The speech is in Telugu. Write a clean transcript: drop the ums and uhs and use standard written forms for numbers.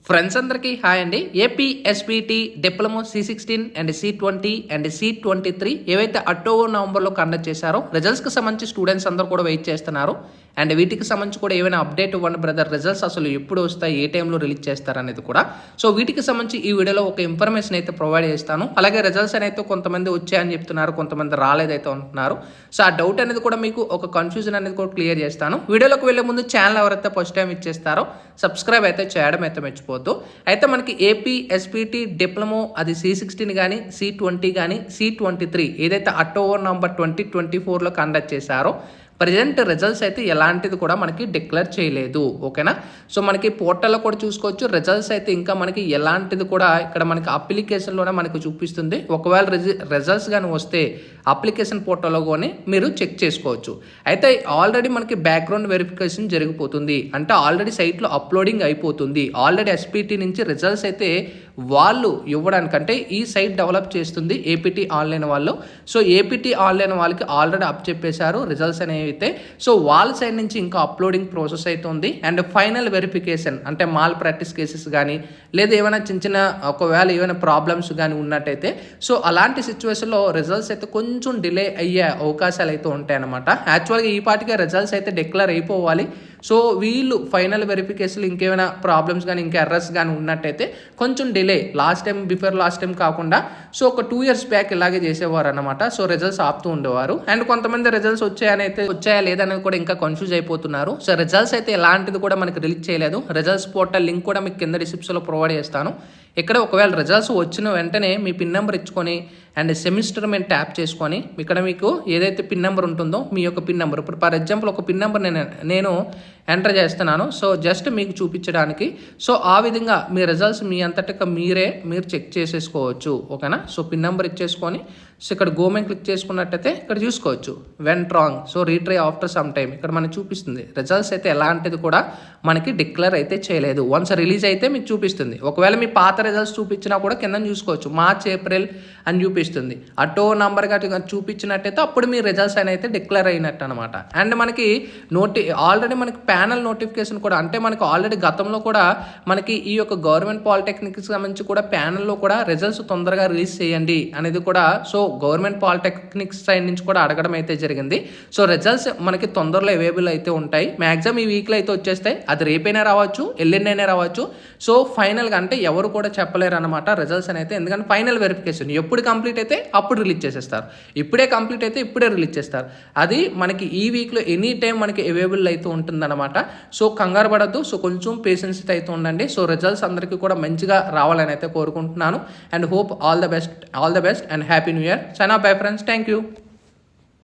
ఫ్రెండ్స్ అందరికీ హాయ్ అండి. AP SPT diploma C16 and C20 and C23 ఏవైతే అక్టోబర్ నవంబర్లో కండక్ట్ చేశారో రిజల్ట్స్కి సంబంధించి స్టూడెంట్స్ అందరూ కూడా వెయిట్ చేస్తున్నారు. అండ్ వీటికి సంబంధించి కూడా ఏమైనా అప్డేట్ ఇవ్వండి బ్రదర్, రిజల్ట్స్ అసలు ఎప్పుడు వస్తాయి, ఏ టైంలో రిలీజ్ చేస్తారు అనేది కూడా. సో వీటికి సంబంధించి ఈ వీడియోలో ఒక ఇన్ఫర్మేషన్ అయితే ప్రొవైడ్ చేస్తాను. అలాగే రిజల్ట్స్ అయితే కొంతమంది వచ్చాయని చెప్తున్నారు, కొంతమంది రాలేదైతే ఉంటున్నారు. సో ఆ డౌట్ అనేది కూడా మీకు ఒక కన్ఫ్యూజన్ అనేది కూడా క్లియర్ చేస్తాను. వీడియోలోకి వెళ్ళే ముందు ఛానల్ ఎవరైతే ఫస్ట్ టైం ఇచ్చేస్తారో సబ్స్క్రైబ్ అయితే చేయడం అయితే మర్చిపోద్దు. అయితే మనకి ఏపీ ఎస్పీటీ డిప్లొమో అది C16 కానీ C20 కానీ C23 ఏదైతే అక్టోబర్ నవంబర్ 2024లో కండక్ట్ చేశారో ప్రజెంట్ రిజల్ట్స్ అయితే ఎలాంటిది కూడా మనకి డిక్లేర్ చేయలేదు. ఓకేనా. సో మనకి పోర్టల్లో కూడా చూసుకోవచ్చు. రిజల్ట్స్ అయితే ఇంకా మనకి ఎలాంటిది కూడా ఇక్కడ మనకి అప్లికేషన్లోనే మనకు చూపిస్తుంది. ఒకవేళ రిజల్ట్స్ కానీ వస్తే అప్లికేషన్ పోర్టల్లో కానీ మీరు చెక్ చేసుకోవచ్చు. అయితే ఆల్రెడీ మనకి బ్యాక్గ్రౌండ్ వెరిఫికేషన్ జరిగిపోతుంది, అంటే ఆల్రెడీ సైట్లో అప్లోడింగ్ అయిపోతుంది. ఆల్రెడీ ఎస్పీటీ నుంచి రిజల్ట్స్ అయితే వాళ్ళు ఇవ్వడానికి, అంటే ఈ సైట్ డెవలప్ చేస్తుంది ఏపీటీ ఆన్లైన్ వాళ్ళు. సో ఏపీటీ ఆన్లైన్ వాళ్ళకి ఆల్రెడీ అప్ చెప్పేశారు రిజల్ట్స్ అనేవి అయితే. సో వాళ్ళ సైడ్ నుంచి ఇంకా అప్లోడింగ్ ప్రాసెస్ అయితే ఉంది. అండ్ ఫైనల్ వెరిఫికేషన్ అంటే మాల్ ప్రాక్టీస్ కేసెస్ కానీ లేదా ఏమైనా చిన్న చిన్న ఒకవేళ ఏమైనా ప్రాబ్లమ్స్ కానీ ఉన్నట్టయితే సో అలాంటి సిచ్యువేషన్లో రిజల్ట్స్ అయితే కొంచెం డిలే అయ్యే అవకాశాలు అయితే ఉంటాయన్నమాట. యాక్చువల్గా ఈ పాటికే రిజల్ట్స్ అయితే డిక్లేర్ అయిపోవాలి. సో వీళ్ళు ఫైనల్ వెరిఫికేషన్ ఇంకేమైనా ప్రాబ్లమ్స్ కానీ ఇంకా ఎర్రర్స్ కానీ ఉన్నట్టయితే కొంచెం డిలే, లాస్ట్ టైం కాకుండా సో ఒక 2 years బ్యాక్ ఇలాగే చేసేవారు అనమాట. సో రిజల్ట్స్ ఆపుతూ ఉండేవారు. అండ్ కొంతమంది రిజల్ట్స్ వచ్చాయా లేదనేది కూడా ఇంకా కన్ఫ్యూజ్ అయిపోతున్నారు. సో రిజల్ట్స్ అయితే ఎలాంటిది కూడా మనకి రిలీజ్ చేయలేదు. రిజల్ట్స్ పోర్టల్ లింక్ కూడా మీకు కింద డిస్క్రిప్షన్లో ప్రొవైడ్ చేస్తాను. ఇక్కడ ఒకవేళ రిజల్ట్స్ వచ్చిన వెంటనే మీ పిన్ నెంబర్ ఇచ్చుకొని అండ్ సెమిస్టర్ మేము ట్యాప్ చేసుకొని ఇక్కడ మీకు ఏదైతే పిన్ నెంబర్ ఉంటుందో మీ యొక్క పిన్ నెంబర్, ఇప్పుడు ఫర్ ఎగ్జాంపుల్ ఒక పిన్ నెంబర్ నేను ఎంటర్ చేస్తున్నాను. సో జస్ట్ మీకు చూపించడానికి. సో ఆ విధంగా మీ రిజల్ట్స్ మీ అంతటా మీరు చెక్ చేసేసుకోవచ్చు. ఓకేనా. సో పిన్ నెంబర్ ఇచ్చేసుకొని సో ఇక్కడ గోమెన్ క్లిక్ చేసుకున్నట్టయితే ఇక్కడ చూసుకోవచ్చు went wrong, so retry after some time ఇక్కడ మనకి చూపిస్తుంది. రిజల్ట్స్ అయితే ఎలాంటిది కూడా మనకి డిక్లేర్ అయితే చేయలేదు. వన్స్ రిలీజ్ అయితే మీకు చూపిస్తుంది. ఒకవేళ మీ పాత రిజల్ట్స్ చూపించినా కూడా కింద చూసుకోవచ్చు మార్చ్ ఏప్రిల్ అని చూపిస్తుంది. అటో నంబర్ గట్రా చూపించినట్టయితే అప్పుడు మీ రిజల్ట్స్ అయితే డిక్లేర్ అయినట్టు అనమాట. అండ్ మనకి ఆల్రెడీ మనకి ప్యానల్ నోటిఫికేషన్ కూడా, అంటే మనకి ఆల్రెడీ గతంలో కూడా మనకి ఈ యొక్క గవర్నమెంట్ పాలిటెక్నిక్స్ సంబంధించి కూడా ప్యానల్లో కూడా రిజల్ట్స్ తొందరగా రిలీజ్ చేయండి అనేది కూడా సో గవర్నమెంట్ పాలిటెక్నిక్స్ సైడ్ నుంచి కూడా అడగడం అయితే జరిగింది. సో రిజల్ట్స్ మనకి తొందరలో అవైలబుల్ అయితే ఉంటాయి. మ్యాక్సిమం ఈ వీక్లో అయితే వచ్చేస్తాయి. అది రేపైనా రావచ్చు, ఎల్లుండైనా రావచ్చు. సో ఫైనల్గా అంటే ఎవరు కూడా చెప్పలేరు అనమాట రిజల్ట్స్ అయితే. ఎందుకంటే ఫైనల్ వెరిఫికేషన్ ఎప్పుడు కంప్లీట్ అయితే అప్పుడు రిలీజ్ చేసేస్తారు. ఇప్పుడే కంప్లీట్ అయితే ఇప్పుడే రిలీజ్ చేస్తారు. అది మనకి ఈ వీక్లో ఎనీ టైం మనకి అవైలబుల్ అయితే ఉంటుందన్నమాట. సో కంగారు పడద్దు. సో కొంచెం పేషెన్స్ అయితే ఉండండి. సో రిజల్ట్స్ అందరికీ కూడా మంచిగా రావాలని అయితే కోరుకుంటున్నాను. And hope all the best and happy new year. Sign off, bye friends. Thank you.